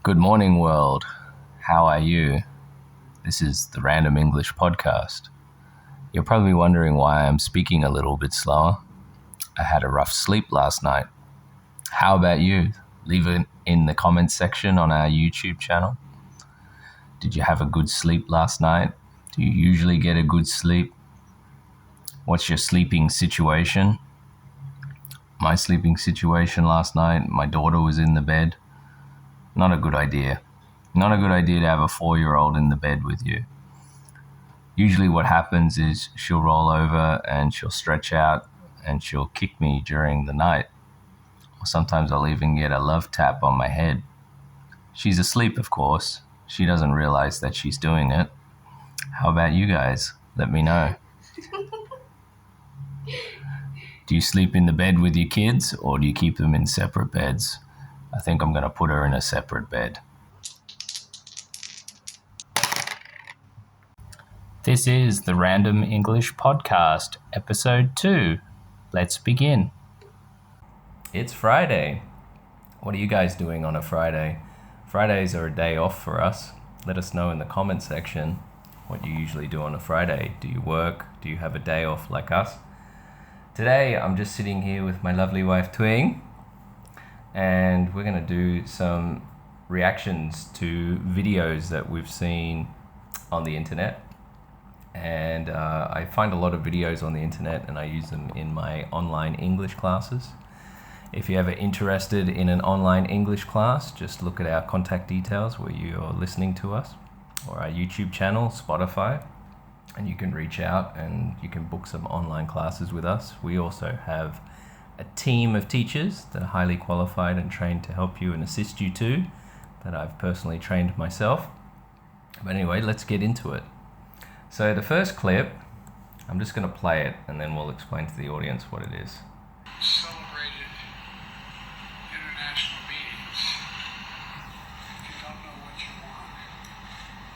Good morning, world. How are you? This is the Random English Podcast. You're probably wondering why I'm speaking a little bit slower. I had a rough sleep last night. How about you? Leave it in the comments section on our YouTube channel. Did you have a good sleep last night? Do you usually get a good sleep? What's your sleeping situation? My sleeping situation last night, my daughter was in the bed. Not a good idea. Not a good idea to have a 4-year-old in the bed with you. Usually what happens is she'll roll over and she'll stretch out and she'll kick me during the night. Or sometimes I'll even get a love tap on my head. She's asleep, of course. She doesn't realize that she's doing it. How about you guys? Let me know. Do you sleep in the bed with your kids or do you keep them in separate beds? I think I'm going to put her in a separate bed. This is the Random English Podcast, Episode 2. Let's begin. It's Friday. What are you guys doing on a Friday? Fridays are a day off for us. Let us know in the comment section what you usually do on a Friday. Do you work? Do you have a day off like us? Today, I'm just sitting here with my lovely wife, Twing, and we're going to do some reactions to videos that we've seen on the internet. And I find a lot of videos on the internet and I use them in my online English classes. If you're ever interested in an online English class, just look at our contact details where you're listening to us, or our YouTube channel, Spotify, and you can reach out and you can book some online classes with us. We also have a team of teachers that are highly qualified and trained to help you and assist you too, that I've personally trained myself. But anyway, let's get into it. So the first clip, I'm just going to play it and then we'll explain to the audience what it is. Celebrated international meetings. If you don't know what you want at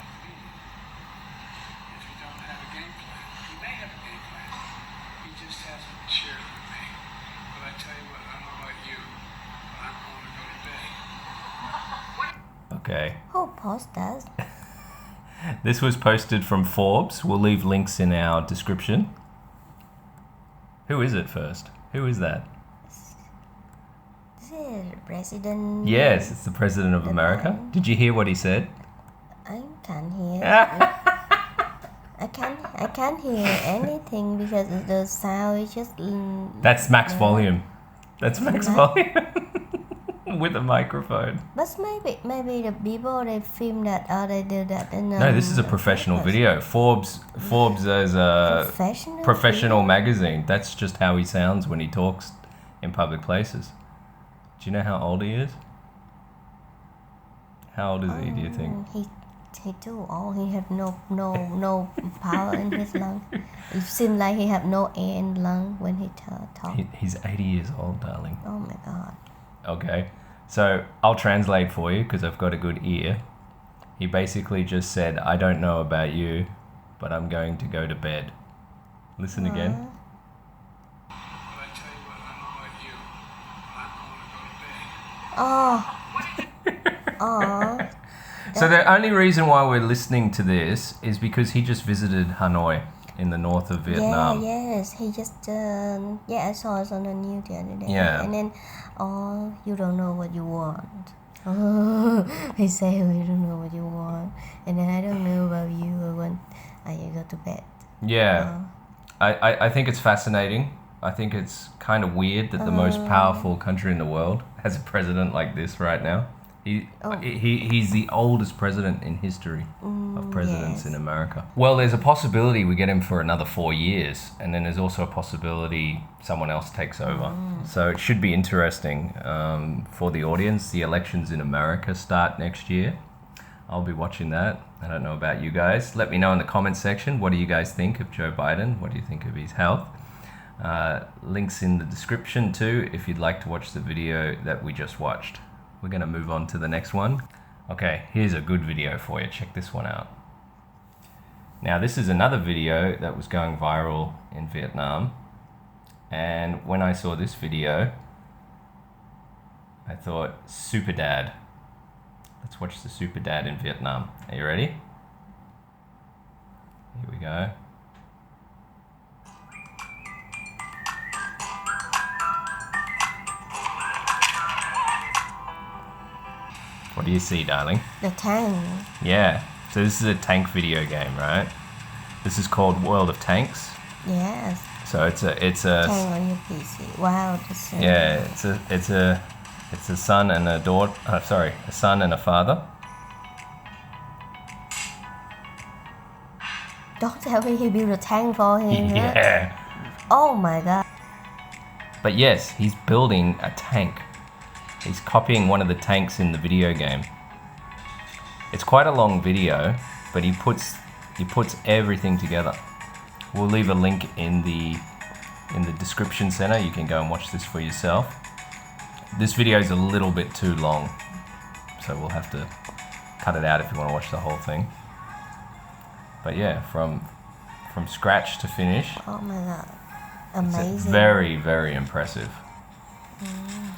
the meeting, if you don't have a game plan, he may have a game plan. He just hasn't shared it with me. But I tell you what, I don't know about you, but I'm going to go to bed. Okay. Who posts that? This was posted from Forbes. We'll leave links in our description. Who is it first? Who is that? This is President. Yes, it's the President of America. Did you hear what he said? I can't hear. I can't hear anything because the sound is just. That's max volume. That's max volume. With a microphone. But maybe the people they film that or they do that. No, this is a professional video. Forbes is a professional magazine. That's just how he sounds when he talks in public places. Do you know how old he is? How old is he, do you think? He too old. He have no power in his lung. It seems like he have no air in lung when he talk. He's 80 years old, darling. Oh my God. Okay, so I'll translate for you because I've got a good ear. He basically just said, I don't know about you, but I'm going to go to bed. Listen again. But I tell you what, I don't know about you, but I'm going to go to bed. Oh. So the only reason why we're listening to this is because he just visited Hanoi in the north of Vietnam. Yeah, yes, he just I saw it on the news the other day. Yeah. And then, you don't know what you want. He say you don't know what you want, and then I don't know about you when I go to bed. Yeah, I think it's fascinating. I think it's kind of weird that the most powerful country in the world has a president like this right now. He's the oldest president in history of presidents in America. Well, there's a possibility we get him for another 4 years, and then there's also a possibility someone else takes over. So it should be interesting for the audience. The elections in America start next year. I'll be watching that. I don't know about you guys. Let me know in the comment section. What do you guys think of Joe Biden? What do you think of his health? Links in the description too if you'd like to watch the video that we just watched. We're going to move on to the next one. Okay, here's a good video for you. Check this one out. Now, this is another video that was going viral in Vietnam. And when I saw this video, I thought, super dad. Let's watch the super dad in Vietnam. Are you ready? Here we go. What do you see, darling? The tank. Yeah. So this is a tank video game, right? This is called World of Tanks. Yes. So it's a Tank on your PC. Wow. yeah. It's a son and a daughter. A son and a father. Don't tell me he built a tank for him. Yeah. Right? Oh my god. But yes, he's building a tank. He's copying one of the tanks in the video game. It's quite a long video, but he puts everything together. We'll leave a link in the description center. You can go and watch this for yourself. This video is a little bit too long, so we'll have to cut it out if you want to watch the whole thing. But yeah, from scratch to finish. Oh my god. Amazing. It's very, very impressive.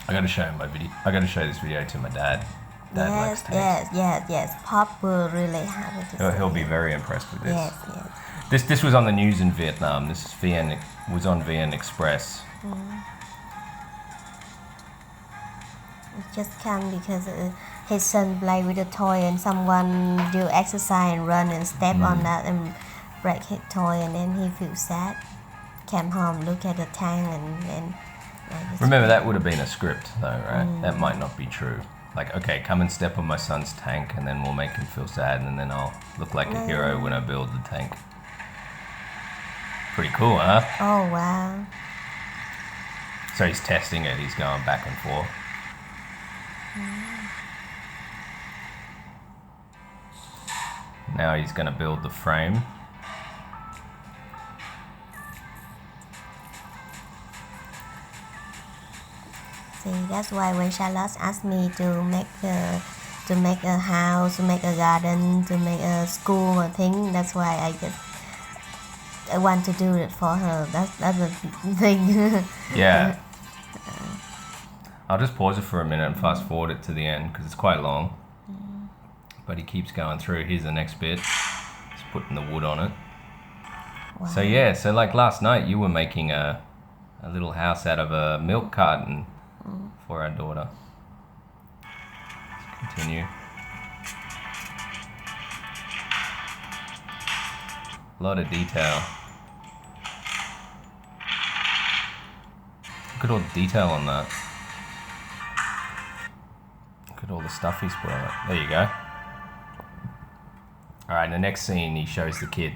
I gotta show him my video. I gotta show this video to my dad. Dad likes tanks. Yes. Pop will really happy to see He'll be it. very impressed with this. Yes. This was on the news in Vietnam. This was on VN Express. It just come because his son play with a toy and someone do exercise and run and step on that and break his toy and then he feels sad. Came home, look at the tank and Remember, that would have been a script though, right? That might not be true. Like, okay, come and step on my son's tank and then we'll make him feel sad and then I'll look like a hero when I build the tank. Pretty cool, huh? Oh wow. So he's testing it, he's going back and forth. Now he's going to build the frame. See, that's why when Charlotte asked me to make a house, to make a garden, to make a school or thing, that's why I want to do it for her. That's the thing. Yeah. I'll just pause it for a minute and fast forward it to the end because it's quite long. But he keeps going through. Here's the next bit. He's putting the wood on it. Wow. So yeah, so like last night you were making a little house out of a milk carton for our daughter. Let's continue. A lot of detail. Look at all the detail on that. Look at all the stuff he's put on it. There you go. Alright, in the next scene he shows the kid.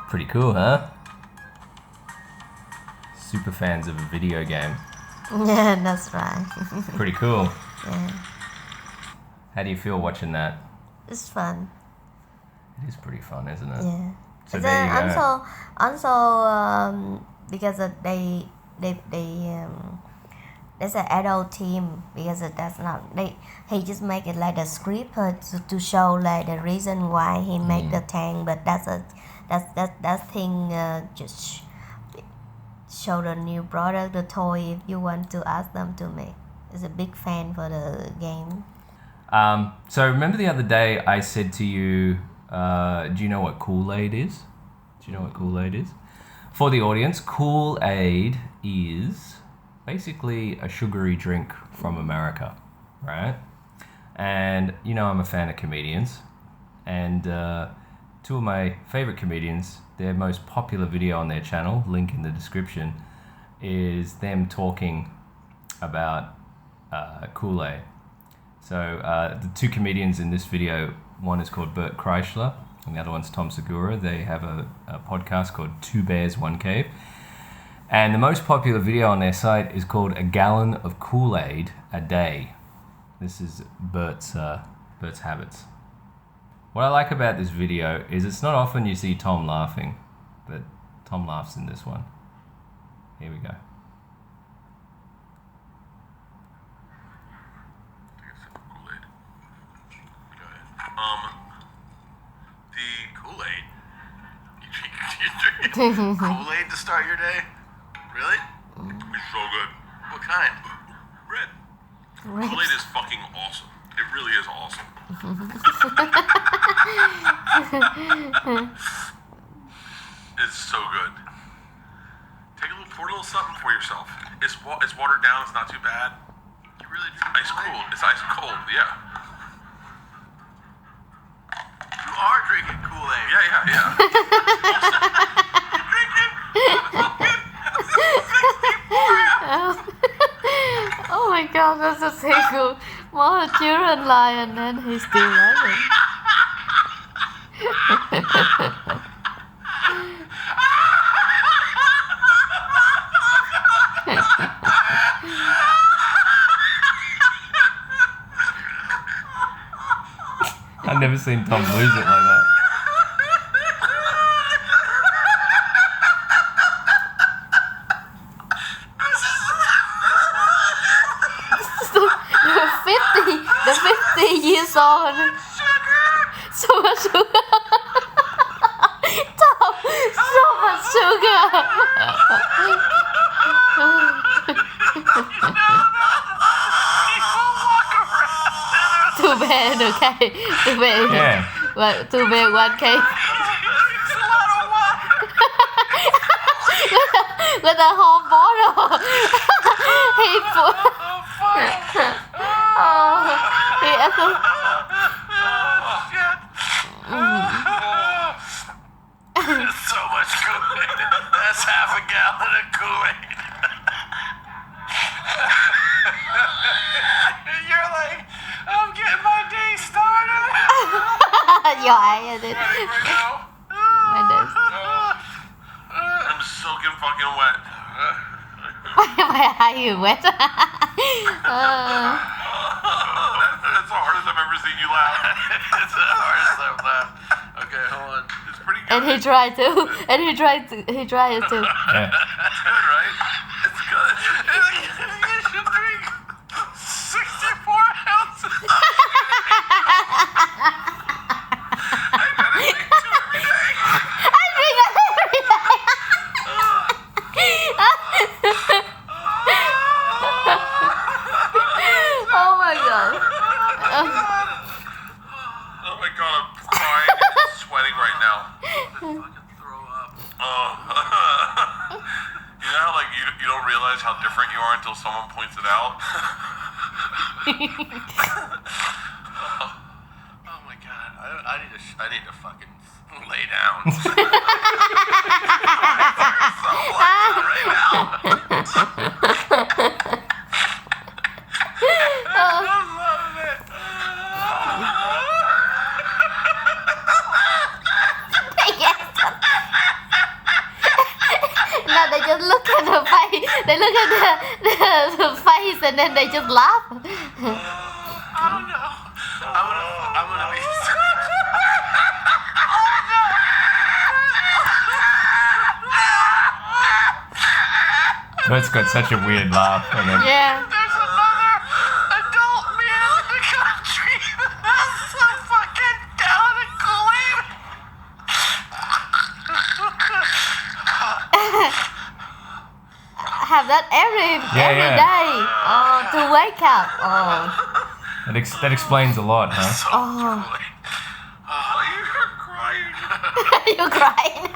Pretty cool, huh? Super fans of a video game. Yeah, that's right. Pretty cool. Yeah. How do you feel watching that? It's fun. It is pretty fun, isn't it? Yeah. So there you go. Also, because they there's an adult team because that's not he just make it like a script to show like the reason why he make the tank, but that thing just show the new product, the toy, if you want to ask them to make. Is a big fan for the game. So remember the other day I said to you, do you know what Kool-Aid is? Do you know what Kool-Aid is? For the audience, Kool-Aid is basically a sugary drink from America, right? And you know I'm a fan of comedians, and two of my favorite comedians, their most popular video on their channel, link in the description, is them talking about Kool-Aid. So the two comedians in this video, one is called Bert Kreischer and the other one's Tom Segura. They have a podcast called Two Bears, One Cave. And the most popular video on their site is called A Gallon of Kool-Aid a Day. This is Bert's habits. What I like about this video is it's not often you see Tom laughing, but Tom laughs in this one. Here we go. The Kool-Aid. You drink Kool-Aid to start your day? Really? It's so good. What kind? Red. Kool-Aid is fucking awesome. It really is awesome. It's so good. Pour a little something for yourself. It's watered down. It's not too bad. You really drink Ice cold. It's ice cold. Yeah. You are drinking Kool-Aid. Yeah. You're drinking fucking 64 ounces. Oh my god, that's a single. More children lie and then he's still lying. I've never seen Tom lose it like that. The 50 years old. So much sugar. Tom, so much sugar. Too bad, okay. Too bad. Yeah. Well, too bad, 1K. With a whole bottle. He put. He actually. So much Kool-Aid. That's half a gallon of Kool-Aid. You're like, I'm getting my day started. Your eye is it. Ready right now? My days. I'm soaking fucking wet. My eye is wet. That's the hardest I've ever seen you laugh. It's the hardest I've laughed. Okay, hold on. It's pretty good. And he tried to. He tried to. Yeah. It's good, right? It's good. You should drink 64 ounces. I drink it every day. Oh my god. Oh my god, I'm crying and sweating right now. Fucking throw up. Oh. You know how like you don't realize how different you are until someone points it out? Oh my god. I need to fucking lay down. I'm loving it. No, they just look at the face. They look at the face and then they just laugh. Oh no. I'm gonna be Bert's got such a weird laugh. And then, Yeah. There's another adult man in the country that has a fucking gallon of Kool-Aid. Have that every Yeah. day. Oh, to wake up. Oh. that explains a lot, huh? So Oh. Kool-Aid. You're crying. You're crying.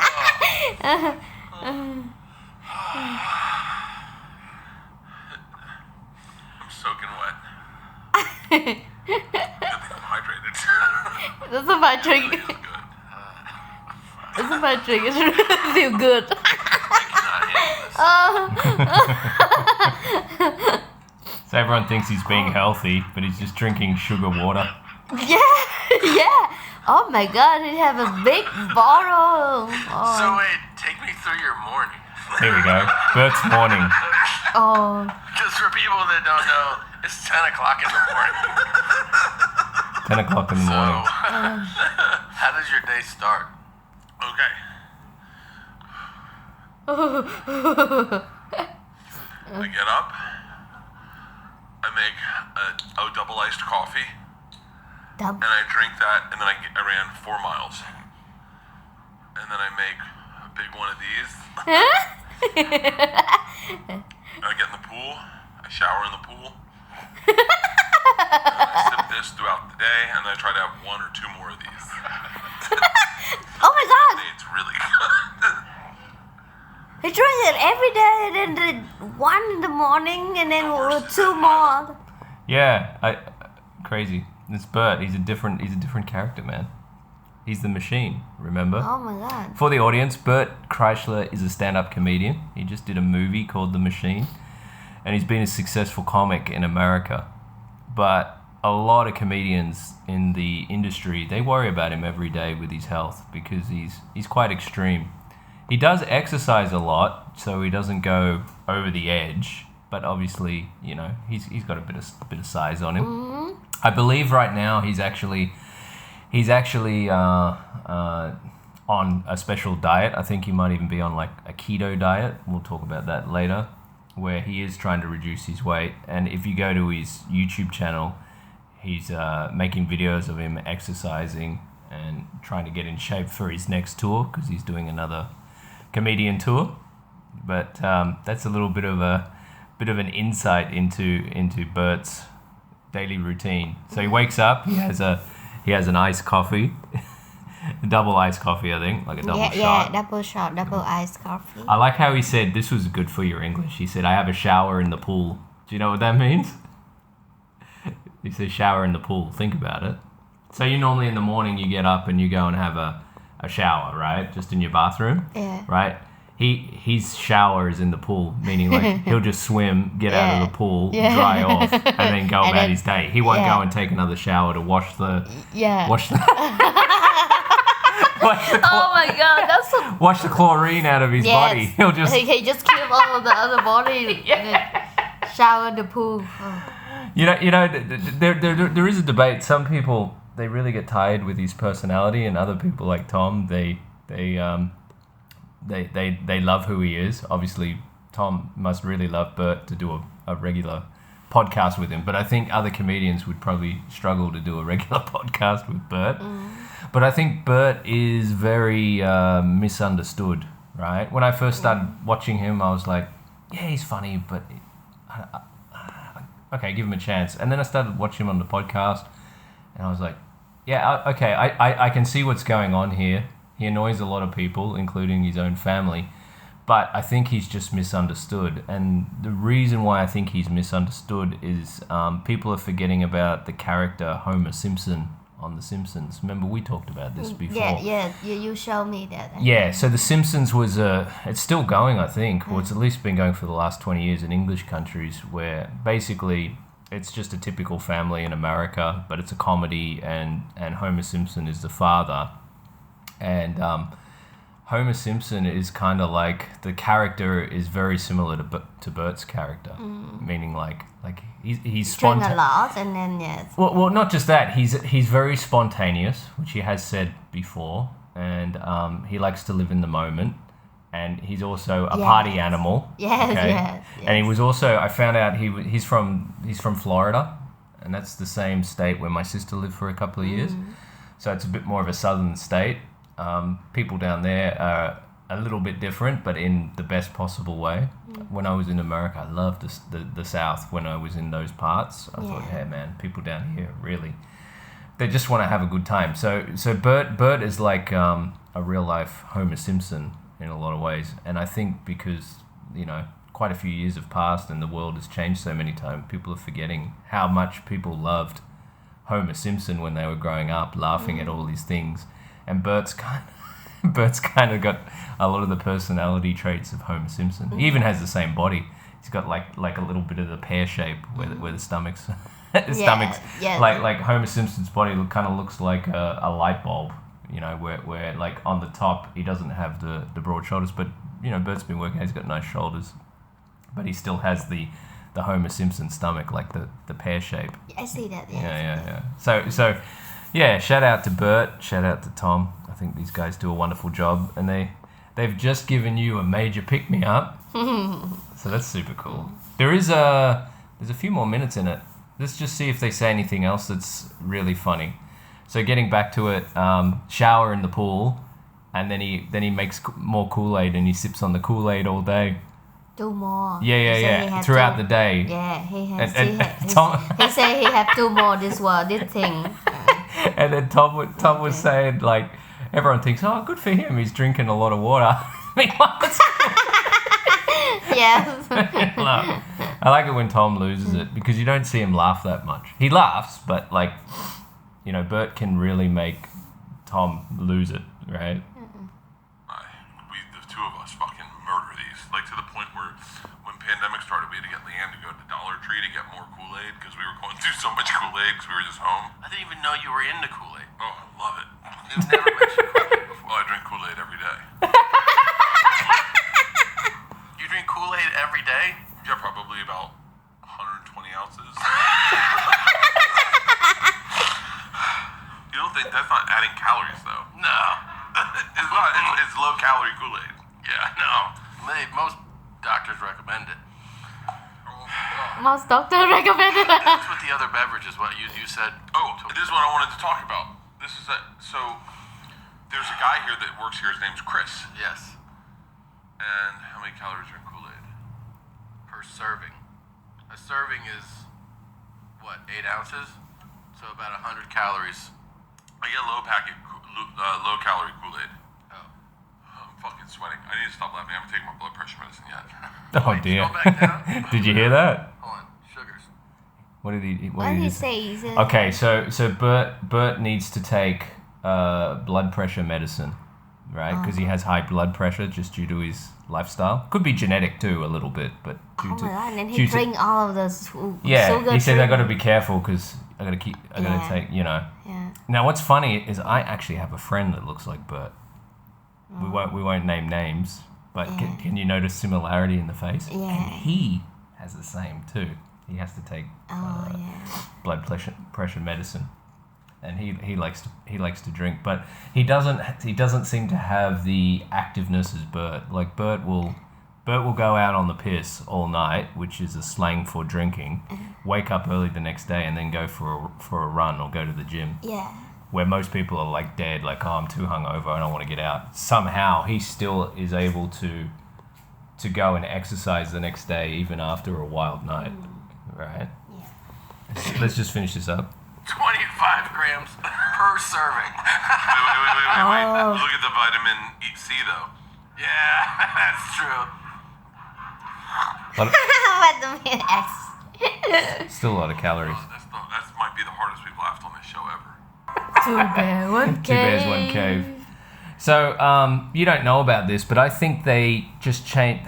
I'm soaking wet. Good thing I'm hydrated. This is my drink. Feels good. This is my drink. It really feel good. So everyone thinks he's being healthy, but he's just drinking sugar water. Yeah. Oh my god, he have a big bottle. Oh. So wait, take me through your morning. Here we go. Bert's morning. Oh. Just for people that don't know, it's 10 o'clock in the morning. 10 o'clock in the morning. How does your day start? Okay. I get up. I make a double iced coffee, Dumb. and I drink that, and then I ran 4 miles. And then I make a big one of these. I get in the pool. I shower in the pool. Sip this throughout the day, and then I try to have 1 or 2 more of these. Oh my god! It's really good. He drinks it every day, and then one in the morning, and then 2 more. Yeah, crazy. It's Bert. He's a different character, man. He's the machine, remember? Oh my god. For the audience, Bert Kreischer is a stand-up comedian. He just did a movie called The Machine, and he's been a successful comic in America. But a lot of comedians in the industry, they worry about him every day with his health because he's quite extreme. He does exercise a lot, so he doesn't go over the edge. But obviously, you know, he's got a bit of size on him. Mm-hmm. I believe right now he's actually on a special diet. I think he might even be on like a keto diet. We'll talk about that later, where he is trying to reduce his weight. And if you go to his YouTube channel, he's making videos of him exercising and trying to get in shape for his next tour because he's doing another comedian tour. But that's a little bit of an insight into Bert's daily routine. So he wakes up, he has an iced coffee, double iced coffee, I think, like a double shot. Yeah, double shot, double iced coffee. I like how he said, this was good for your English. He said, I have a shower in the pool. Do you know what that means? He says shower in the pool. Think about it. So you normally in the morning, you get up and you go and have a shower, right? Just in your bathroom. Yeah. Right? His shower is in the pool, meaning like he'll just swim, get out of the pool, dry off, and then go about his day. He won't go and take another shower to wash the Oh my god, that's so... wash the chlorine out of his body. He'll just he just keep all of the other body and then shower in the pool. Oh. You know, there is a debate. Some people, they really get tired with his personality, and other people like Tom, they love who he is. Obviously, Tom must really love Bert to do a regular podcast with him. But I think other comedians would probably struggle to do a regular podcast with Bert. But I think Bert is very misunderstood, right? When I first started watching him, I was like, yeah, he's funny, but okay, give him a chance. And then I started watching him on the podcast, and I was like, yeah, okay, I can see what's going on here. He annoys a lot of people, including his own family. But I think he's just misunderstood. And the reason why I think he's misunderstood is people are forgetting about the character Homer Simpson on The Simpsons. Remember, we talked about this before. Yeah, you showed me that. Yeah, so The Simpsons was it's still going, I think. Well, it's at least been going for the last 20 years in English countries, where basically it's just a typical family in America, but it's a comedy, and Homer Simpson is the father. And Homer Simpson is kind of like, the character is very similar to Bert's character, meaning like he's Drink spontaneous. a lot, and then yes. Well, not just that. He's very spontaneous, which he has said before, and he likes to live in the moment, and he's also a party animal. Yes. And he was also, I found out he's from Florida, and that's the same state where my sister lived for a couple of years. So it's a bit more of a southern state. People down there are a little bit different, but in the best possible way. When I was in America, I loved the South. When I was in those parts, I thought, hey man, people down here really, they just want to have a good time. So Bert is like a real life Homer Simpson in a lot of ways, and I think because, you know, quite a few years have passed and the world has changed so many times, people are forgetting how much people loved Homer Simpson when they were growing up, laughing at all these things. And Bert's kind of got a lot of the personality traits of Homer Simpson. He even has the same body. He's got like a little bit of the pear shape where the stomach's like Homer Simpson's body kind of looks like a light bulb, you know, where like on the top he doesn't have the broad shoulders, but you know, Bert's been working, he's got nice shoulders, but he still has the Homer Simpson stomach, like the pear shape. I see that. Yeah. So yeah, shout out to Bert, shout out to Tom. I think these guys do a wonderful job, and they've just given you a major pick-me-up. So that's super cool. There's a few more minutes in it. Let's just see if they say anything else that's really funny. So getting back to it, shower in the pool, and then he makes more Kool-Aid, and he sips on the Kool-Aid all day. 2 more. Yeah, He said he yeah. had Throughout 2. the day. Yeah, And Tom, he said he had 2 more this thing. and then Tom was saying like, everyone thinks, oh, good for him. He's drinking a lot of water. Meanwhile, Yeah. I like it when Tom loses it because you don't see him laugh that much. He laughs, but like, you know, Bert can really make Tom lose it, right? The two of us fucking murder these. Like to the point where when pandemic started, we had to get Leanne to go to Dollar Tree to get more Kool-Aid because we were going through so much Kool-Aid because we were just home. I didn't even know you were into Kool-Aid. Oh, I love it. You've never mentioned Kool-Aid before. Well, I drink Kool-Aid every day. You drink Kool-Aid every day? Yeah, probably about 120 ounces. You don't think that's not adding calories though? No. It's not. It's low calorie Kool-Aid. Yeah, no. Most doctors recommend it. Most doctors recommend it. What's with the other beverages? What you said? Oh, this is what I wanted to talk about. This is so. There's a guy here that works here. His name's Chris. Yes. And how many calories are in Kool-Aid? Per serving. A serving is what, 8 ounces? So about 100 calories. I get low calorie Kool-Aid. Oh. I'm fucking sweating. I need to stop laughing. I haven't taken my blood pressure medicine yet. Oh Wait, dear. go back down. Did you hear that? Hold on. Sugars. What did he? What did he say? He said, Okay, so Bert needs to take blood pressure medicine, right? Because he has high blood pressure just due to his lifestyle. Could be genetic too, a little bit, but due oh to my god, and then due he to- drink all of the yeah, sugar he said I drink. got to be careful because I gotta Yeah. take, you know. Yeah. Now, what's funny is I actually have a friend that looks like Bert. We won't name names, but can you notice similarity in the face? Yeah. And he has the same too. He has to take Oh yeah. blood pressure medicine, and he likes to drink, but he doesn't seem to have the activeness as Bert. Like Bert will go out on the piss all night, which is a slang for drinking, wake up early the next day, and then go for a run or go to the gym. Yeah. Where most people are like dead, like, oh, I'm too hungover, I don't want to get out. Somehow he still is able to go and exercise the next day, even after a wild night, right? Yeah. Let's just finish this up. 25 grams per serving. Wait. Oh. Look at the vitamin C though. Yeah, that's true. What the X? Still a lot of calories. That might be the hardest we've laughed on this show ever. 2 bears, 1 cave. 2 bears, 1 cave. So, you don't know about this, but I think they just changed.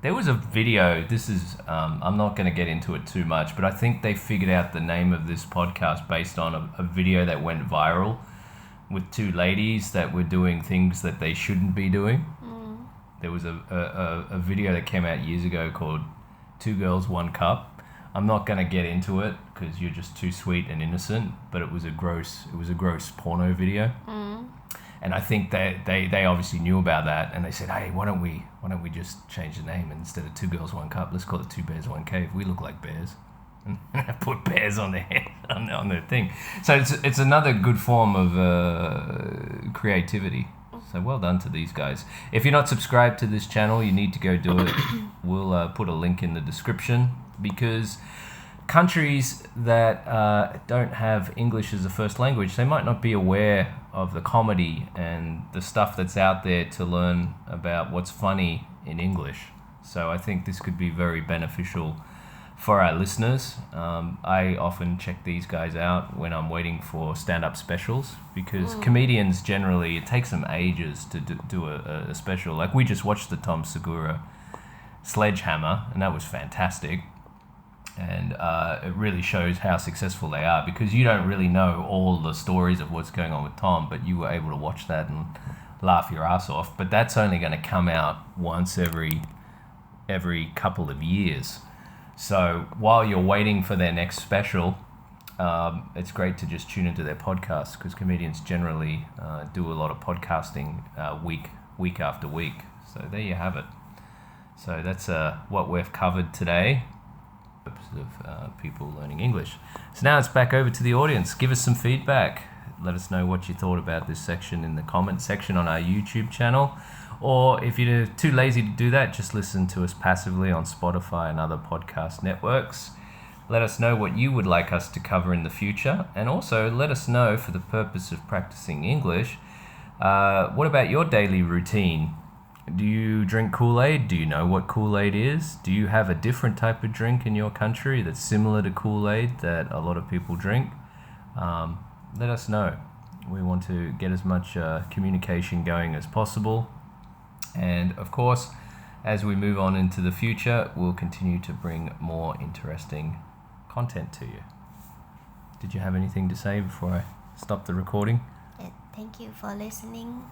There was a video. This is, I'm not going to get into it too much, but I think they figured out the name of this podcast based on a video that went viral with 2 ladies that were doing things that they shouldn't be doing. There was a video that came out years ago called 2 Girls, 1 Cup. I'm not going to get into it because you're just too sweet and innocent, but it was a gross porno video. And I think they obviously knew about that, and they said, hey, why don't we just change the name, and instead of 2 Girls, 1 Cup, let's call it 2 Bears, 1 Cave. We look like bears. And put bears on their head, on their thing. So it's another good form of creativity. So well done to these guys. If you're not subscribed to this channel, you need to go do it. We'll put a link in the description, because countries that don't have English as a first language, they might not be aware of the comedy and the stuff that's out there to learn about what's funny in English. So I think this could be very beneficial for our listeners. I often check these guys out when I'm waiting for stand-up specials, because comedians generally, it takes them ages to do a special. Like we just watched the Tom Segura Sledgehammer, and that was fantastic. And it really shows how successful they are, because you don't really know all the stories of what's going on with Tom, but you were able to watch that and laugh your ass off. But that's only going to come out once every couple of years. So while you're waiting for their next special, it's great to just tune into their podcast, because comedians generally do a lot of podcasting week after week. So there you have it. So that's what we've covered today of people learning English. So now it's back over to the audience. Give us some feedback. let us know what you thought about this section in the comment section on our YouTube channel. Or if you're too lazy to do that, just listen to us passively on Spotify and other podcast networks. Let us know what you would like us to cover in the future. And also let us know, for the purpose of practicing English, what about your daily routine? Do you drink Kool-Aid? Do you know what Kool-Aid is? Do you have a different type of drink in your country that's similar to Kool-Aid that a lot of people drink? Let us know. We want to get as much communication going as possible. And of course, as we move on into the future, we'll continue to bring more interesting content to you. Did you have anything to say before I stop the recording? Thank you for listening.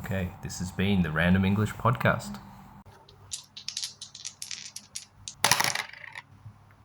Okay, this has been the Random English Podcast.